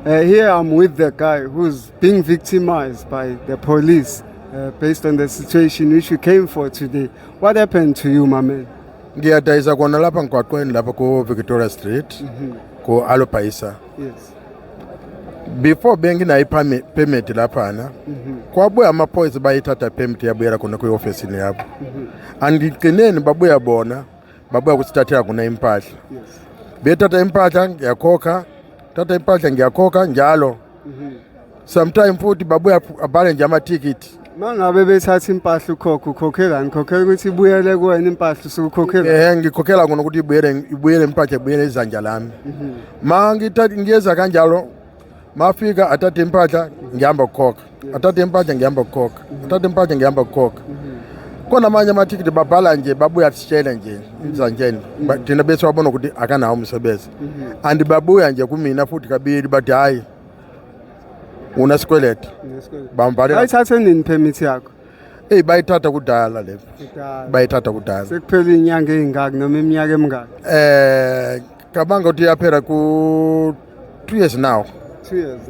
Here I'm with the guy who's being victimized by the police based on the situation which you came for today. What happened to you, my man? Ngiyadayisa kona lapha ngigwaqweni lapha ku Victoria Street ku Alopaisa. Yes. Before benginayo permit laphana kwabuya amaphoyisa bayithatha permit yabuyela khona ku office yabo. Andiqineni babuya bona babuya kusithathela khona impahla. Yes. Bethatha impahla ngiyakhokha, thatha impahla ngiyakhokha njalo. Sometimes futhi babuya abhale nje ama-ticket. Mangabe bethatha impahla ukhokhela ngikhokhela ukuthi ibuyele kuwena impahla usukhokhela. Ngikhokhela khona ukuthi ibuyele impahla ibuyele izandla lami. Ngiyeza kanjalo mafika athathe impahla ngihamba ukukhokha. Athathe impahla ngihamba ukukhokha. Athathe impahla ngihamba ukukhokha. Kona manje ama-ticket babhala nje babuya sitshela nje izanjeni. Thina bese wabona ukuthi akanawo umsebenzi. And babuya nje kumina futhi kabili bathi hayi unesikweleti. Bambhalela. Bayithathe nini permit yakho? Bayithatha kudala le. Bayithatha kudala. Sekuphela inyanga ezingaki noma iminyaka emingaki? Kabanga ukuthi yaphela ku 2 years now. 2 years.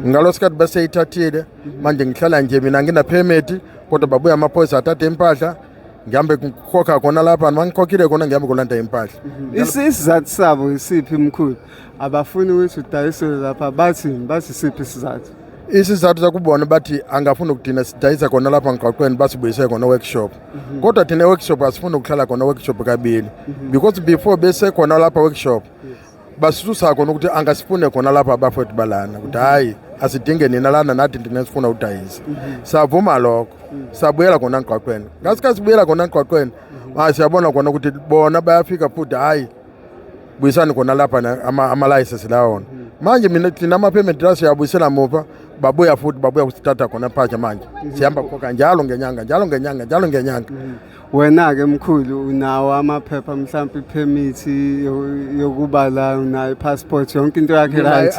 Ngalosikhathi baseyithathile manje ngihlala nje mina ngina permit kodwa babuya amaphoyisa athathe impahla ngihambe kukhokha khona lapha mangikhokhile khona ngihambe kulanda impahla. Isizathu sabo isiphi mkhulu? Abafuni ukuthi udayisele lapha bathi siphi isizathu? Isizathu sakubona bathi angafuni ukuthina sidayisa khona lapha ngqaqweni basibuyise khona workshop. Kodwa thina workshop asifuni ukuhlala khona workshop kabili because before bese khona lapha workshop basusa khona ukuthi angasifune khona lapha abafowethu balana ukuthi hayi asidinge nina lana nathi ndinesifuna udayisa. Savuma lokho sabuyela khona ngqaqweni. Ngasikhathi sibuyela khona ngqaqweni siyabona khona ukuthi bona bayafika futhi hayi buyisani khona lapha ama-license lawona. Manje mina thina ama-permit la siyabuyisela muva babuya futhi babuya kusithatha khona phakathi manje. Sihamba kukhokha njalo ngenyanga. Wena-ke mkhulu unawo amaphepha mhlawumbe ipermit yokuba la unayo passport yonke into yakhe right?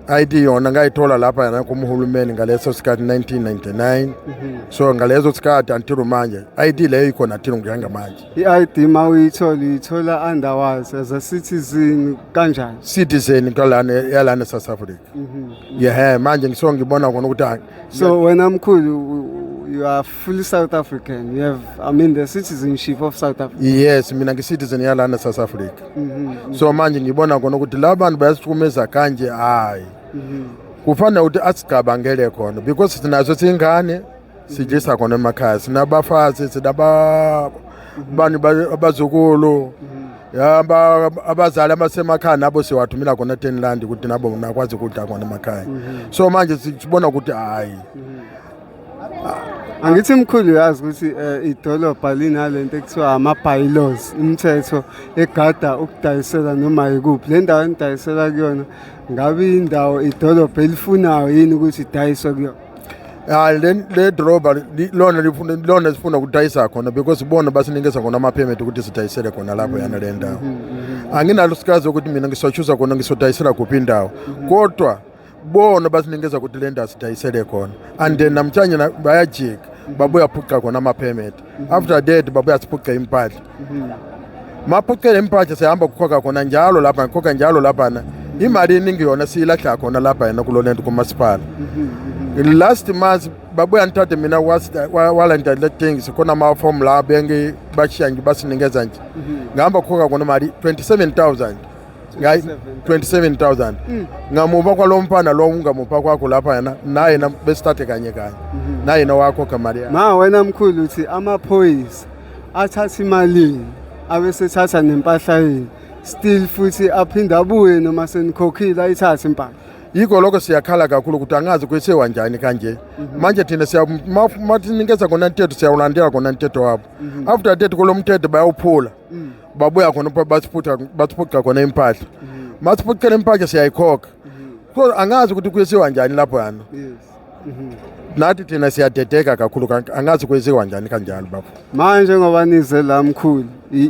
ID yona ngayithola lapha yana kumhulumeni ngaleso sikhathi 1999. So ngalezo sikhathi until manje ID leyo ikhona thina ngiyanga manje. I-ID mawuyithola underwise as a citizen kanjani? Citizen yalana South Africa. Manje ngibona khona ukuthi so wena mkhulu you are fully South African. You have, the citizenship of South Africa. Yes, mina ngi-citizen yalana South Africa. So manje ngibona khona ukuthi labantu bayasihlumeza kanje hayi. Kufanele ukuthi asigabangele khona because sinazo singane sidlisa khona emakhaya. Sinabafazi, sinabani abazukulu. Abazali abasemakhaya nabo siwathumela khona 10 rand ukuthi nabo nakwazi ukudla khona emakhaya. So manje sibona ukuthi hayi. Angithi mkhulu yazi ukuthi idolobha linalento ekuthiwa ama-bylaws, imithetho egada ukudayisela noma yikuphi. Le ndawo enidayisela kuyona ngabe indawo idolobha elifunayo yini ukuthi idayiswe kuyona? Le droba lona sifuna ukudayisa khona because bona basinikeza khona ama-permit ukuthi sidayisele khona lapho yana le ndawo. Anginalo sikazi ukuthi mina ngisochuza khona ngisodayisela kuphi indawo. Kodwa bona basinikeza ukuthi le ndawo sidayisele khona. And then namhlanje bayajika babuya phuca khona ama-permit. After that babuya siphuca impahla. Maphucela impahla sihamba kukhokha khona njalo lapha ngikhokha njalo lapha. Imali eningi yona siyilahla khona lapha yana kulolento kumasipala. Last month babuya nithathe mina walanda le things khona ama-form la bengi bashiya basinikeza nje. Ngihamba kukhokha khona mali 27,000. 27,000 ngamuva kwalomfana lo ungamuva kwakho lapha yana naye besithathe kanye naye nawakho kamali ma wena mkhulu uthi amaphoyisa athatha imali abesethatha nempahla yini still futhi aphinda abuye noma senikhokhile ayithathe impahla. Yiko lokho siyakhala kakhulu ukuthi angazi kwesewa njani kanje. Manje thina mathinikeza khona intetho siyawulandela khona intetho wabo. After that kulomthetho bayawuphula. Babuya khona basiphuca khona impahla. Masiphucela impahla siyayikhokha. So angazi ukuthi kwesewa njani lapho yana. Nathi thina siyadedeka kakhulu angazi kwesewa njani kanjalo baba. Manje ngoba nize la mkhulu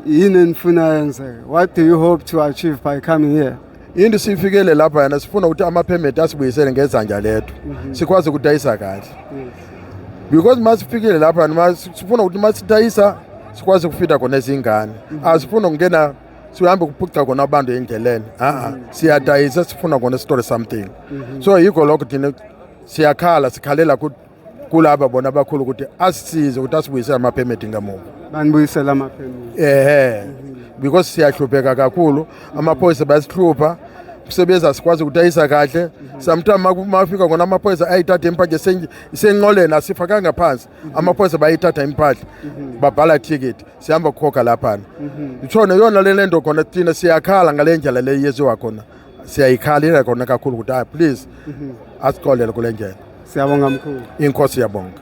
yini enifuna yenze? What do you hope to achieve by coming here? Into sifikele lapha yana sifuna ukuthi ama-permit asibuyisele ngezandla lethu. Sikwazi ukudayisa kahle. Because masifikele lapha sifuna ukuthi masidayisa sikwazi ukufida khona izingane. Asifuna ukungena sihambe kuphuca khona abantu endleleni siyadayisa sifuna khona store something so yikho lokho thina siyakhala sikhalela kulaba bona abakhulu ukuthi asisize ukuthi asibuyisele ama-permit ngamuva banibuyisela ama-permit because siyahlupheka kakhulu amaphoyisa bayasihlupha umsebenzi asikwazi ukudayisa kahle sometimes mafika khona amaphoyisa ayithatha impahla isenqoleni asifakanga phansi amaphoyisa bayithatha impahla babhala ticket sihamba kukhokha laphana itshona yona le nto khona thina siyakhala ngale ndlela le yeziwa khona siyayikhalela khona kakhulu ukuthi please asiqolele kule ndlela. Siyabonga mkhulu. Inkosi yabonga.